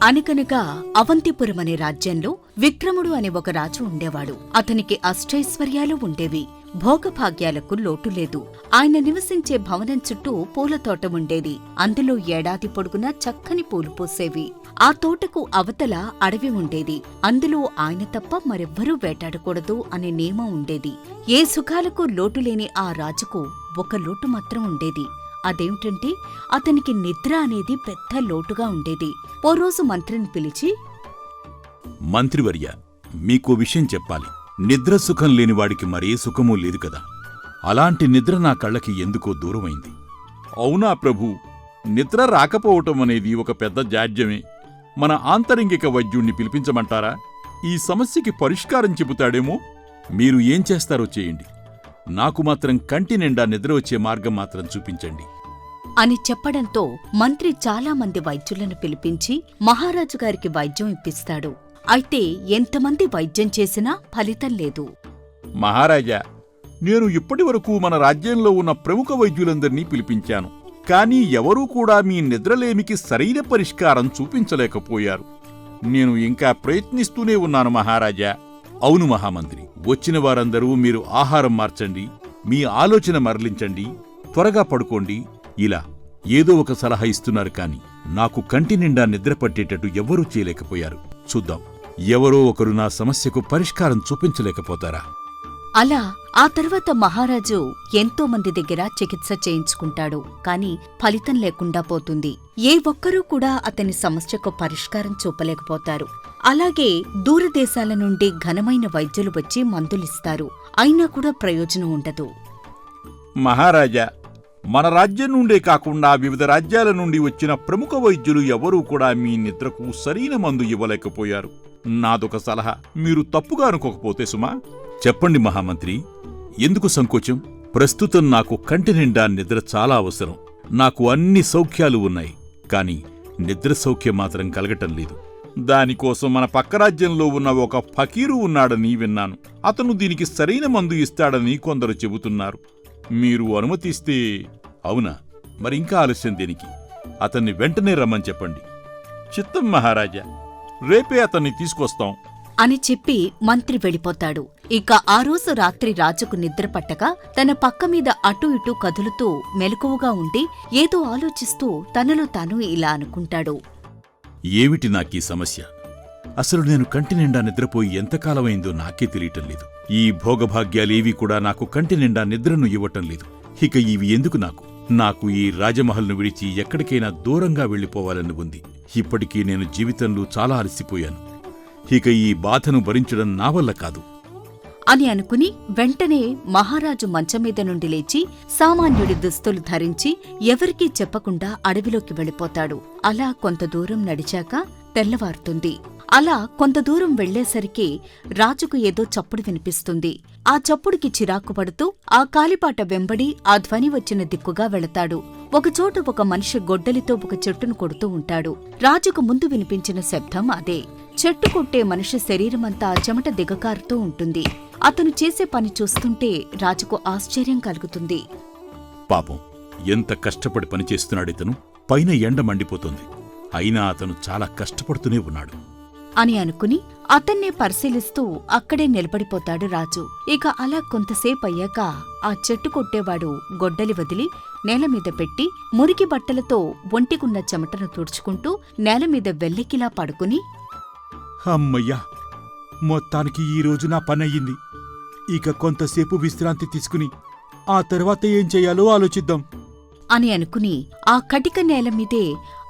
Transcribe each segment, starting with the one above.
అనగనగా అవంతిపురమనే రాజ్యంలో విక్రముడు అనే ఒక రాజు ఉండేవాడు. అతనికి అష్టైశ్వర్యాలు ఉండేవి. భోగభాగ్యాలకు లోటు లేదు. ఆయన నివసించే భవనం చుట్టూ పూలతోట ఉండేది. అందులో ఏడాది పొడుగునా చక్కని పూలు పూసేవి. ఆ తోటకు అవతల అడవి ఉండేది. అందులో ఆయన తప్ప మరెవ్వరూ వేటాడకూడదు అనే నియమం ఉండేది. ఏ సుఖాలకు లోటులేని ఆ రాజుకు ఒక లోటు మాత్రం ఉండేది. అదేమిటంటే అతనికి నిద్ర అనేది పెద్ద లోటుగా ఉండేది. ఓ రోజు మంత్రిని పిలిచి, మంత్రివర్య, మీకో విషయం చెప్పాలి. నిద్ర సుఖం లేనివాడికి మరే సుఖమూ లేదు కదా. అలాంటి నిద్ర నా కళ్ళకి ఎందుకో దూరమైంది. అవునా ప్రభూ, నిద్ర రాకపోవటం అనేది ఒక పెద్ద జాడ్యమే. మన ఆంతరంగిక వైద్యుణ్ణి పిలిపించమంటారా? ఈ సమస్యకి పరిష్కారం చెబుతాడేమో. మీరు ఏం చేస్తారో చేయండి. నాకు మాత్రం కంటి నిండా నిద్ర వచ్చే మార్గం మాత్రం చూపించండి అని చెప్పడంతో మంత్రి చాలా మంది వైద్యులను పిలిపించి మహారాజుగారికి వైద్యం ఇప్పిస్తాడు. అయితే ఎంతమంది వైద్యం చేసినా ఫలితం లేదు. మహారాజా, నేను ఇప్పటివరకు మన రాజ్యంలో ఉన్న ప్రముఖ వైద్యులందర్నీ పిలిపించాను. కానీ ఎవరూ కూడా మీ నిద్రలేమికి సరైన పరిష్కారం చూపించలేకపోయారు. నేను ఇంకా ప్రయత్నిస్తూనే ఉన్నాను మహారాజా. అవును మహామంత్రి, వచ్చిన వారందరూ మీరు ఆహారం మార్చండి, మీ ఆలోచన మరలించండి, త్వరగా పడుకోండి, ఇలా ఏదో ఒక సలహా ఇస్తున్నారు. కాని నాకు కంటి నిండా నిద్ర పట్టేటట్టు ఎవ్వరూ చేయలేకపోయారు. చూద్దాం, ఎవరో ఒకరు నా సమస్యకు పరిష్కారం చూపించలేకపోతారా? అలా ఆ తర్వాత మహారాజు ఎంతో మంది దగ్గర చికిత్స చేయించుకుంటాడు. కాని ఫలితం లేకుండా పోతుంది. ఏ ఒక్కరూ కూడా అతని సమస్యకు పరిష్కారం చూపలేకపోతారు. అలాగే దూరదేశాల నుండి ఘనమైన వైద్యులు వచ్చి మందులిస్తారు. అయినా కూడా ప్రయోజనం ఉండదు. మహారాజా, మన రాజ్యం నుండే కాకుండా వివిధ రాజ్యాల నుండి వచ్చిన ప్రముఖ వైద్యులు ఎవరూ కూడా మీ నిద్రకు సరైన మందు ఇవ్వలేకపోయారు. నాదొక సలహా, మీరు తప్పుగా అనుకోకపోతే సుమా. చెప్పండి మహామంత్రి, ఎందుకు సంకోచం? ప్రస్తుతం నాకు కంటి నిండా నిద్ర చాలా అవసరం. నాకు అన్ని సౌఖ్యాలు ఉన్నాయి, కాని నిద్ర సౌఖ్యం మాత్రం కలగటం లేదు. దానికోసం మన పక్క రాజ్యంలో ఉన్న ఒక ఫకీరు ఉన్నాడని విన్నాను. అతను దీనికి సరైన మందు ఇస్తాడని కొందరు చెబుతున్నారు. మీరు అనుమతిస్తే. అవునా? మరింకా ఆలస్యం దేనికి? అతన్ని వెంటనే రమ్మని చెప్పండి. చిత్తం మహారాజా, రేపే అతన్ని తీసుకొస్తాం అని చెప్పి మంత్రి వెళ్ళిపోతాడు. ఇక ఆ రోజు రాత్రి రాజుకు నిద్ర పట్టక తన పక్కమీద అటూ ఇటూ కదులుతూ మెలకువగా ఉండి ఏదో ఆలోచిస్తూ తనలో తాను ఇలా అనుకుంటాడు. ఏమిటి నాకీ సమస్య? అసలు నేను కంటి నిండా నిద్రపోయి ఎంతకాలమైందో నాకే తెలియటం లేదు. ఈ భోగభాగ్యాలేవీ కూడా నాకు కంటి నిండా నిద్రను ఇవ్వటం లేదు. ఇక ఇవి ఎందుకు నాకు? నాకు ఈ రాజమహల్ను విడిచి ఎక్కడికైనా దూరంగా వెళ్ళిపోవాలని ఉంది. ఇప్పటికీ నేను జీవితంలో చాలా అలసిపోయాను. ఇక ఈ బాధను భరించడం నా వల్ల కాదు అని అనుకుని వెంటనే మహారాజు మంచమీద నుండి లేచి సామాన్యుడి దుస్తులు ధరించి ఎవరికీ చెప్పకుండా అడవిలోకి వెళ్ళిపోతాడు. అలా కొంత దూరం నడిచాక తెల్లవారుతుంది. అలా కొంత దూరం వెళ్లేసరికి రాజుకు ఏదో చప్పుడు వినిపిస్తుంది. ఆ చప్పుడుకి చిరాకు పడుతూ ఆ కాలిపాట వెంబడి ఆ ధ్వని వచ్చిన దిక్కుగా వెళతాడు. ఒకచోట ఒక మనిషి గొడ్డలితో ఒక చెట్టును కొడుతూ ఉంటాడు. రాజుకు ముందు వినిపించిన శబ్దం అదే. చెట్టు కొట్టే మనిషి శరీరమంతా చెమట దిగకారుతూ ఉంటుంది. అతను చేసే పని చూస్తుంటే రాజుకు ఆశ్చర్యం కలుగుతుంది. పాపం, ఎంత కష్టపడి పనిచేస్తున్నాడితను. పైన ఎండ మండిపోతుంది, అయినా అతను చాలా కష్టపడుతూనే ఉన్నాడు అని అనుకుని అతన్నే పరిశీలిస్తూ అక్కడే నిలబడిపోతాడు రాజు. ఇక అలా కొంతసేపయ్యాక ఆ చెట్టు కొట్టేవాడు గొడ్డలి వదిలి నేలమీద పెట్టి మురికి బట్టలతో ఒంటికున్న చెమటను తుడుచుకుంటూ నేలమీద వెల్లెకిలా పడుకుని, అమ్మయ్యా, మొత్తానికి ఈరోజు నా పనయ్యింది. ఇక కొంతసేపు విశ్రాంతి తీసుకుని ఆ తర్వాత ఏం చెయ్యాలో ఆలోచిద్దాం అని అనుకుని ఆ కటిక నేలమీదే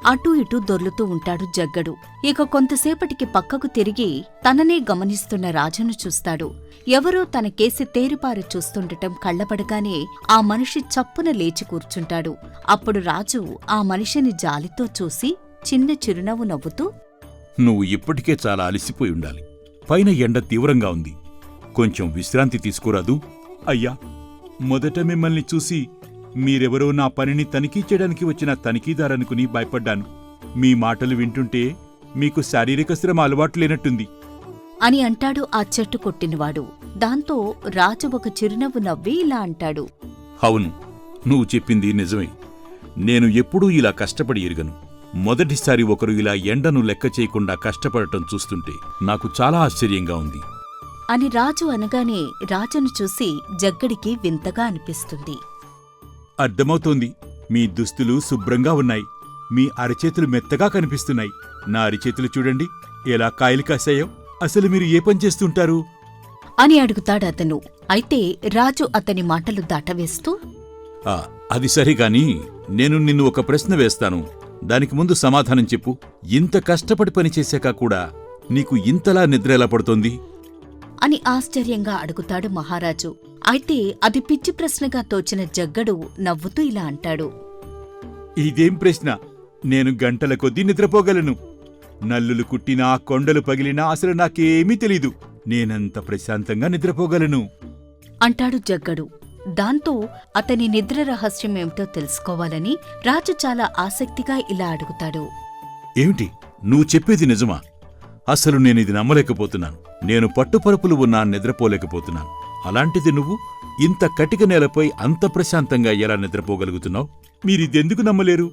అటూ ఇటూ దొర్లుతూ ఉంటాడు జగ్గడు. ఇక కొంతసేపటికి పక్కకు తిరిగి తననే గమనిస్తున్న రాజును చూస్తాడు. ఎవరో తన కేసి తేరిపార చూస్తుండటం కళ్లబడగానే ఆ మనిషి చప్పున లేచి కూర్చుంటాడు. అప్పుడు రాజు ఆ మనిషిని జాలితో చూసి చిన్న చిరునవ్వు నవ్వుతూ, నువ్వు ఇప్పటికే చాలా అలసిపోయి ఉండాలి. పైన ఎండ తీవ్రంగా ఉంది. కొంచెం విశ్రాంతి తీసుకోరాదు? అయ్యా, మొదట మిమ్మల్ని చూసి మీరెవరో నా పనిని తనిఖీ చేయడానికి వచ్చిన తనిఖీదారనుకుని భయపడ్డాను. మీ మాటలు వింటుంటే మీకు శారీరక శ్రమ అలవాటు లేనట్టుంది అని అంటాడు ఆ చెట్టు కొట్టినవాడు. దాంతో రాజు ఒక చిరునవ్వు నవ్వి ఇలా అంటాడు. అవును, నువ్వు చెప్పింది నిజమే. నేను ఎప్పుడూ ఇలా కష్టపడి ఎరుగను. మొదటిసారి ఒకరు ఇలా ఎండను లెక్క చేయకుండా కష్టపడటం చూస్తుంటే నాకు చాలా ఆశ్చర్యంగా ఉంది. అని రాజు అనగానే రాజును చూసి జగ్గడికి వింతగా అనిపిస్తుంది. అర్థమవుతోంది. మీ దుస్తులు శుభ్రంగా ఉన్నాయి. మీ అరచేతులు మెత్తగా కనిపిస్తున్నాయి. నా అరిచేతులు చూడండి ఎలా కాయలు కాశాయో. అసలు మీరు ఏ పని చేస్తుంటారు అని అడుగుతాడతను. అయితే రాజు అతని మాటలు దాటవేస్తూ, అది సరిగాని నేను నిన్ను ఒక ప్రశ్న వేస్తాను, దానికి ముందు సమాధానం చెప్పు. ఇంత కష్టపడి పనిచేశాక కూడా నీకు ఇంతలా నిద్ర ఎలా పడుతోంది అని ఆశ్చర్యంగా అడుగుతాడు మహారాజు. అయితే అది పిచ్చి ప్రశ్నగా తోచిన జగ్గడు నవ్వుతూ ఇలా అంటాడు. ఇదేం ప్రశ్న? నేను గంటల కొద్దీ నిద్రపోగలను. నల్లులు కుట్టినా కొండలు పగిలినా అసలు నాకేమీ తెలీదు. నేనంత ప్రశాంతంగా నిద్రపోగలను అంటాడు జగ్గడు. దాంతో అతని నిద్ర రహస్యమేమిటో తెలుసుకోవాలని రాజు చాలా ఆసక్తిగా ఇలా అడుగుతాడు. ఏమిటి నువ్వు చెప్పేది నిజమా? అసలు నేనిది నమ్మలేకపోతున్నాను. నేను పట్టుపరుపులు ఉన్నా నిద్రపోలేకపోతున్నాను. అలాంటిది నువ్వు ఇంత కటిక నేలపై అంత ప్రశాంతంగా ఎలా నిద్రపోగలుగుతున్నావు? మీరిదెందుకు నమ్మలేరు?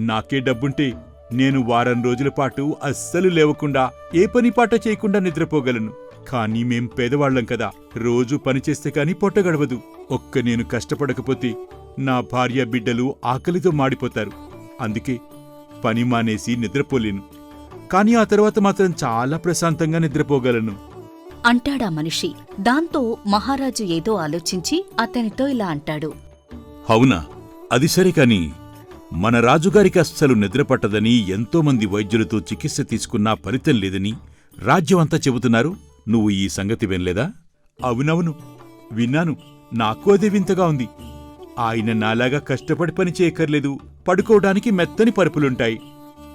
నాకే డబ్బుంటే నేను వారం రోజుల పాటు అస్సలు లేవకుండా ఏ పని పాట చేయకుండా నిద్రపోగలను. కానీ మేం పేదవాళ్లం కదా, రోజు పనిచేస్తే కాని పొట్ట గడవదు. ఒక్క నేను కష్టపడకపోతే నా భార్య బిడ్డలు ఆకలితో మాడిపోతారు. అందుకే పని మానేసి నిద్రపోలేను. కాని ఆ తర్వాత మాత్రం చాలా ప్రశాంతంగా నిద్రపోగలను అంటాడా మనిషి. దాంతో మహారాజు ఏదో ఆలోచించి అతనితో ఇలా అంటాడు. అవునా? అది సరే కాని మన రాజుగారికి అస్సలు నిద్రపట్టదని, ఎంతోమంది వైద్యులతో చికిత్స తీసుకున్నా ఫలితం లేదని రాజ్యమంతా చెబుతున్నారు. నువ్వు ఈ సంగతి వినలేదా? అవునవును, విన్నాను. నాకు అదే వింతగా ఉంది. ఆయన నాలాగా కష్టపడి పని చేయక్కర్లేదు. పడుకోవడానికి మెత్తని పరుపులుంటాయి.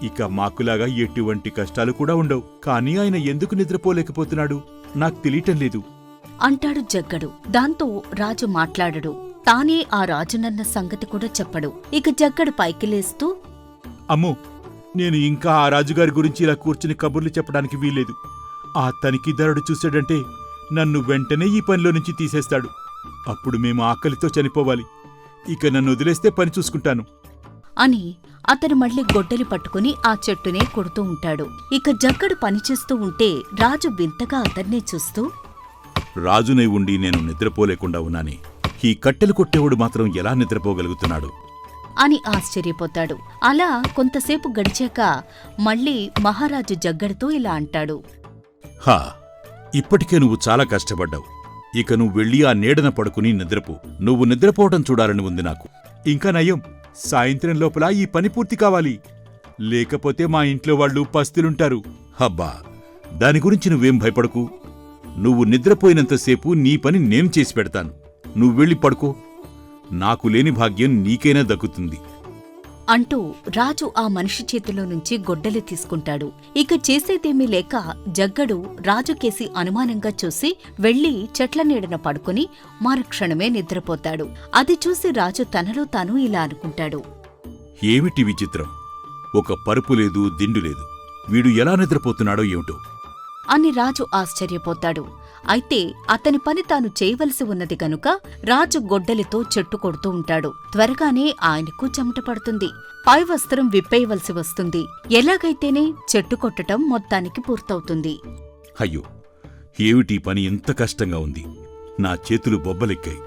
ఇక మాకులాగా ఎటువంటి కష్టాలు కూడా ఉండవు. కానీ ఆయన ఎందుకు నిద్రపోలేకపోతున్నాడు నాకు తెలియటం లేదు అంటాడు జగ్గడు. దాంతో రాజు మాట్లాడడు. తానే ఆ రాజునన్న సంగతి కూడా చెప్పడు. ఇక జగ్గడు పైకి లేస్తూ, అమ్మో, నేను ఇంకా ఆ రాజుగారి గురించి ఇలా కూర్చుని కబుర్లు చెప్పడానికి వీల్లేదు. ఆ తనిఖీదారుడు చూశాడంటే నన్ను వెంటనే ఈ పనిలో నుంచి తీసేస్తాడు. అప్పుడు మేము ఆకలితో చనిపోవాలి. ఇక నన్ను వదిలేస్తే పని చూసుకుంటాను అని అతను మళ్ళీ గొడ్డలి పట్టుకుని ఆ చెట్టునే కొడుతూ ఉంటాడు. ఇక జగ్గడు పనిచేస్తూ ఉంటే రాజు వింతగా అతన్నే చూస్తూ, రాజునై ఉండి నేను నిద్రపోలేకుండా ఉన్నానే, ఈ కట్టెలు కొట్టేవాడు మాత్రం ఎలా నిద్రపోగలుగుతున్నాడు అని ఆశ్చర్యపోతాడు. అలా కొంతసేపు గడిచాక మళ్ళీ మహారాజు జగ్గడితో ఇలా అంటాడు. హా, ఇప్పటికే నువ్వు చాలా కష్టపడ్డావు. ఇక నువ్వు వెళ్ళి ఆ నీడన పడుకుని నిద్రపో. నువ్వు నిద్రపోవటం చూడాలని ఉంది నాకు. ఇంకా నయం, సాయంత్రం లోపల ఈ పని పూర్తి కావాలి. లేకపోతే మా ఇంట్లో వాళ్ళు పస్తులుంటారు. హబ్బా, దాని గురించి నువ్వేం భయపడకు. నువ్వు నిద్రపోయినంతసేపు నీ పని నేను చేసి పెడతాను. నువ్వు వెళ్ళి పడుకో. నాకు లేని భాగ్యం నీకైనా దక్కుతుంది అంటూ రాజు ఆ మనిషి చేతిలో నుంచి గొడ్డలి తీసుకుంటాడు. ఇక చేసేదేమీ లేక జగ్గడు రాజుకేసి అనుమానంగా చూసి వెళ్లి చెట్ల నీడన పడుకుని మరుక్షణమే నిద్రపోతాడు. అది చూసి రాజు తనలో తాను ఇలా అనుకుంటాడు. ఏమిటి విచిత్రం! ఒక పరుపు లేదు, దిండు లేదు. వీడు ఎలా నిద్రపోతున్నాడో ఏమిటో అని రాజు ఆశ్చర్యపోతాడు. అయితే అతని పని తాను చేయవలసి ఉన్నది గనుక రాజు గొడ్డలితో చెట్టు కొడుతూ ఉంటాడు. త్వరగానే ఆయనకు చెమట పడుతుంది. పై వస్త్రం విప్పేయవలసి వస్తుంది. ఎలాగైతేనే చెట్టు కొట్టటం మొత్తానికి పూర్తవుతుంది. అయ్యో, ఏమిటి పని ఇంత కష్టంగా ఉంది! నా చేతులు బొబ్బలెక్కాయి.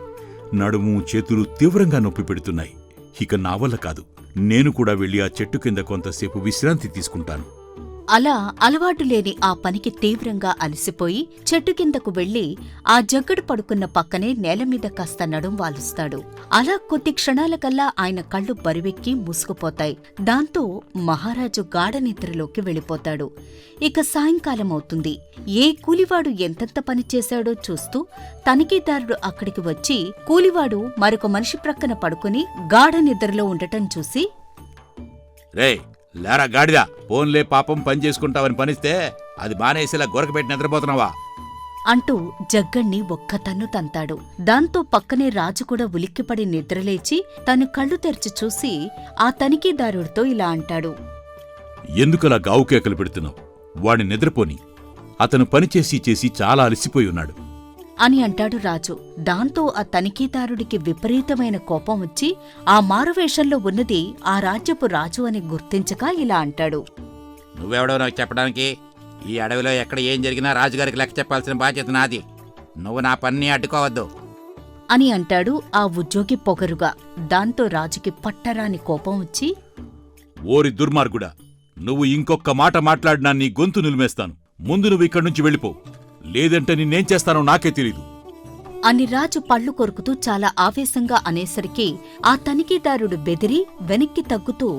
నడుము, చేతులు తీవ్రంగా నొప్పి పెడుతున్నాయి. ఇక నా వల్ల కాదు. నేను కూడా వెళ్ళి ఆ చెట్టు కింద కొంతసేపు విశ్రాంతి తీసుకుంటాను. అలా అలవాటు లేని ఆ పనికి తీవ్రంగా అలసిపోయి చెట్టు కిందకు వెళ్లి ఆ జగ్గడు పడుకున్న పక్కనే నేలమీద కాస్త నడుం వాలుస్తాడు. అలా కొద్ది క్షణాలకల్లా ఆయన కళ్ళు బరువెక్కి మూసుకుపోతాయి. దాంతో మహారాజు గాఢ నిద్రలోకి వెళ్ళిపోతాడు. ఇక సాయంకాలం అవుతుంది. ఏ కూలివాడు ఎంతెంత పనిచేశాడో చూస్తూ తనిఖీదారుడు అక్కడికి వచ్చి కూలివాడు మరొక మనిషి ప్రక్కన పడుకుని గాఢ నిద్రలో ఉండటం చూసి, రే లేరా గాడిదా, పోన్లే పాపం పని చేసుకుంటావని పనిస్తే అది మానేసేలా గొరకబెట్టి నిద్రపోతున్నావా అంటూ జగ్గణ్ణి ఒక్క తన్ను తంతాడు. దాంతో పక్కనే రాజు కూడా ఉలిక్కిపడి నిద్రలేచి తను కళ్ళు తెరిచి చూసి ఆ తనిఖీదారుడితో ఇలా అంటాడు. ఎందుకలా గావుకేకలు పెడుతున్నావు? వాడిని నిద్రపోని. అతను పనిచేసి చేసి చాలా అలసిపోయి ఉన్నాడు. అని అంటాడు రాజు. దాంతో ఆ తనిఖీదారుడికి విపరీతమైన కోపం వచ్చి ఆ మారువేషంలో ఉన్నది ఆ రాజ్యపు రాజు అని గుర్తించక ఇలా అంటాడు. నువ్వెవడో నాకు చెప్పడానికి? ఈ అడవిలో ఎక్కడ ఏం జరిగినా రాజుగారికి లెక్క చెప్పాల్సిన బాధ్యత నాది. నువ్వు నా పన్ని అడ్డుకోవద్దు అని అంటాడు ఆ ఉద్యోగి పొగరుగా. దాంతో రాజుకి పట్టరాని కోపం వచ్చి, ఓరి దుర్మార్గుడా, నువ్వు ఇంకొక్క మాట మాట్లాడినా నీ గొంతు నిలిమేస్తాను. ముందు నువ్వు ఇక్కడి నుంచి వెళ్ళిపో, లేదంటే నిన్నేం చేస్తానో నాకే తెలీదు అని రాజు పళ్ళు కొరుకుతూ చాలా ఆవేశంగా అనేసరికి ఆ తనిఖీదారుడు బెదిరి వెనక్కి తగ్గుతూ,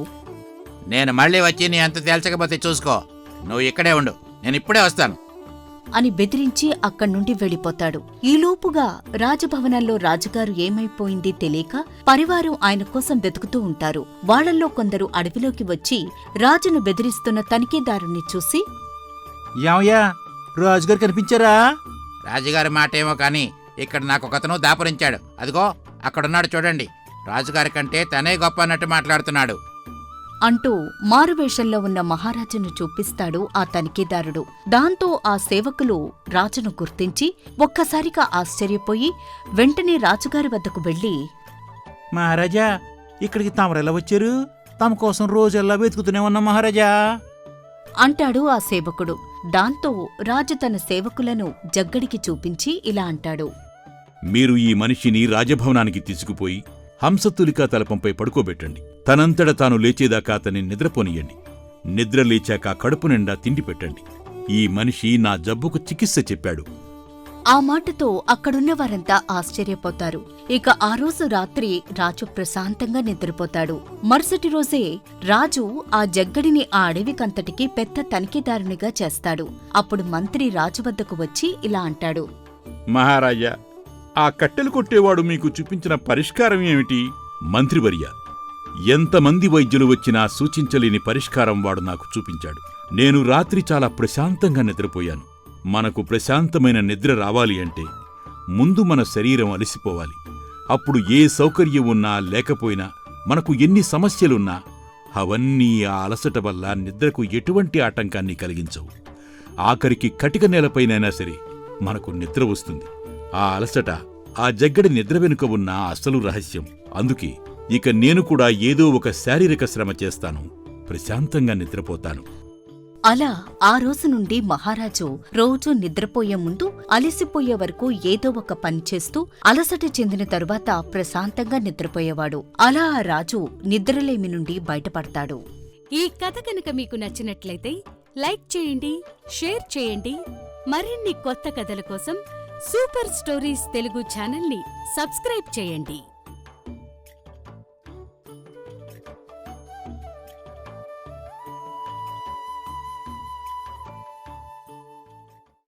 నేను మళ్ళీ వచ్చి నీ అంత తేల్చకపోతే చూసుకో. నువ్వు ఇక్కడే ఉండు, నేను ఇప్పుడే వస్తాను అని బెదిరించి అక్కడ్నుండి వెళ్ళిపోతాడు. ఈలోపుగా రాజభవనంలో రాజుగారు ఏమైపోయింది తెలియక పరివారం ఆయన కోసం వెతుకుతూ ఉంటారు. వాళ్లల్లో కొందరు అడవిలోకి వచ్చి రాజును బెదిరిస్తున్న తనిఖీదారుణ్ణి చూసి, యావయ్యా, రాజుగారు కనిపించారా? రాజుగారి మాటేమో కానీ ఇక్కడ నాకొకతను దాపురించాడు. అదిగో అక్కడున్నాడు చూడండి. రాజుగారి కంటే తనే గొప్ప అన్నట్టు మాట్లాడుతున్నాడు అంటూ మారువేషంలో ఉన్న మహారాజును చూపిస్తాడు ఆ తనిఖీదారుడు. దాంతో ఆ సేవకులు రాజును గుర్తించి ఒక్కసారిగా ఆశ్చర్యపోయి వెంటనే రాజుగారి వద్దకు వెళ్లి, మహారాజా, ఇక్కడికి తమరెలా వచ్చారు? తమ కోసం రోజెల్లా వెతుకుతూనే ఉన్నాం మహారాజా అంటాడు ఆ సేవకుడు. దాంతో రాజు తన సేవకులను జగ్గడికి చూపించి ఇలా అంటాడు. మీరు ఈ మనిషిని రాజభవనానికి తీసుకుపోయి హంసతులికా తలపంపై పడుకోబెట్టండి. తనంతట తాను లేచేదాకా అతన్ని నిద్రపోనియండి. నిద్ర లేచాక కడుపు నిండా తిండి పెట్టండి. ఈ మనిషి నా జబ్బుకు చికిత్స చెప్పాడు. ఆ మాటతో అక్కడున్న వారంతా ఆశ్చర్యపోతారు. ఇక ఆ రోజు రాత్రి రాజు ప్రశాంతంగా నిద్రపోతాడు. మరుసటి రోజే రాజు ఆ జగ్గడిని ఆ అడవికంతటికీ పెద్ద తనిఖీదారునిగా చేస్తాడు. అప్పుడు మంత్రి రాజు వద్దకు వచ్చి ఇలా అంటాడు. మహారాజా, ఆ కట్టెలు కొట్టేవాడు మీకు చూపించిన పరిష్కారం ఏమిటి? మంత్రివర్య, ఎంతమంది వైద్యులు వచ్చినా సూచించలేని పరిష్కారం వాడు నాకు చూపించాడు. నేను రాత్రి చాలా ప్రశాంతంగా నిద్రపోయాను. మనకు ప్రశాంతమైన నిద్ర రావాలి అంటే ముందు మన శరీరం అలసిపోవాలి. అప్పుడు ఏ సౌకర్యం ఉన్నా లేకపోయినా, మనకు ఎన్ని సమస్యలున్నా అవన్నీ ఆ అలసట వల్ల నిద్రకు ఎటువంటి ఆటంకాన్ని కలిగించవు. ఆఖరికి కటిక నేలపైనైనా సరే మనకు నిద్ర వస్తుంది. ఆ అలసట, ఆ జగ్గడి నిద్ర వెనుక ఉన్న అసలు రహస్యం. అందుకే ఇక నేను కూడా ఏదో ఒక శారీరక శ్రమ చేస్తాను, ప్రశాంతంగా నిద్రపోతాను. అలా ఆ రోజు నుండి మహారాజు రోజూ నిద్రపోయే ముందు అలసిపోయే వరకు ఏదో ఒక పని చేస్తూ అలసట చెందిన తరువాత ప్రశాంతంగా నిద్రపోయేవాడు. అలా ఆ రాజు నిద్రలేమి నుండి బయటపడతాడు. ఈ కథ కనుక మీకు నచ్చినట్లయితే లైక్ చేయండి, షేర్ చేయండి. మరిన్ని కొత్త కథల కోసం సూపర్ స్టోరీస్ తెలుగు ఛానల్ని సబ్స్క్రైబ్ చేయండి.